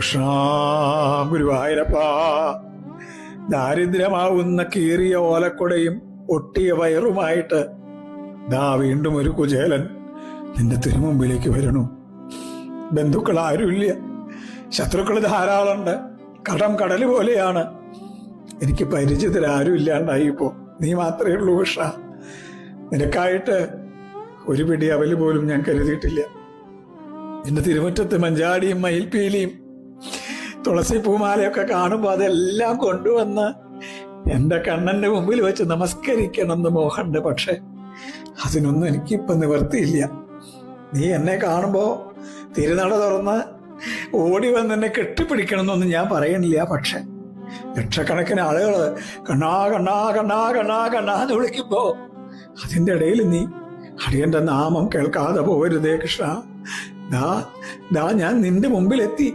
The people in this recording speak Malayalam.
കൃഷ്ണ ഗുരുവായൂരപ്പാ, ദാരിദ്ര്യമാവുന്ന കീറിയ ഓലക്കുടയും ഒട്ടിയ വയറുമായിട്ട് ദാ വീണ്ടും ഒരു കുചേലൻ നിന്റെ തിരുമുമ്പിലേക്ക് വരണു. ബന്ധുക്കൾ ആരുമില്ല, ശത്രുക്കൾ ധാരാളമുണ്ട്. കടം കടല് പോലെയാണ്. എനിക്ക് പരിചിതരാരും ഇല്ലാണ്ടായിപ്പോ നീ മാത്രമേ ഉള്ളൂ കൃഷ്ണ. നിനക്കായിട്ട് ഒരു പിടി അവല് പോലും ഞാൻ കരുതിയിട്ടില്ല. എന്റെ തിരുമുറ്റത്ത് മഞ്ചാടിയും മയിൽപ്പീലിയും തുളസി പൂമാലയൊക്കെ കാണുമ്പോൾ അതെല്ലാം കൊണ്ടുവന്ന് എന്റെ കണ്ണന്റെ മുമ്പിൽ വെച്ച് നമസ്കരിക്കണമെന്ന് മോഹമുണ്ട്. പക്ഷെ അതിനൊന്നും എനിക്കിപ്പം നിവർത്തിയില്ല. നീ എന്നെ കാണുമ്പോ തിരുനട തുറന്ന് ഓടി വന്ന് എന്നെ കെട്ടിപ്പിടിക്കണമെന്നൊന്നും ഞാൻ പറയണില്ല. പക്ഷെ ലക്ഷക്കണക്കിന് ആളുകള് കണ്ണാ കണ്ണാ കണ്ണാ കണ്ണാ കണ്ണാ എന്ന് വിളിക്കുമ്പോ അതിന്റെ ഇടയിൽ നീ അടിയന്റെ നാമം കേൾക്കാതെ പോരുതേ കൃഷ്ണ. ദാ ഞാൻ നിന്റെ മുമ്പിലെത്തി.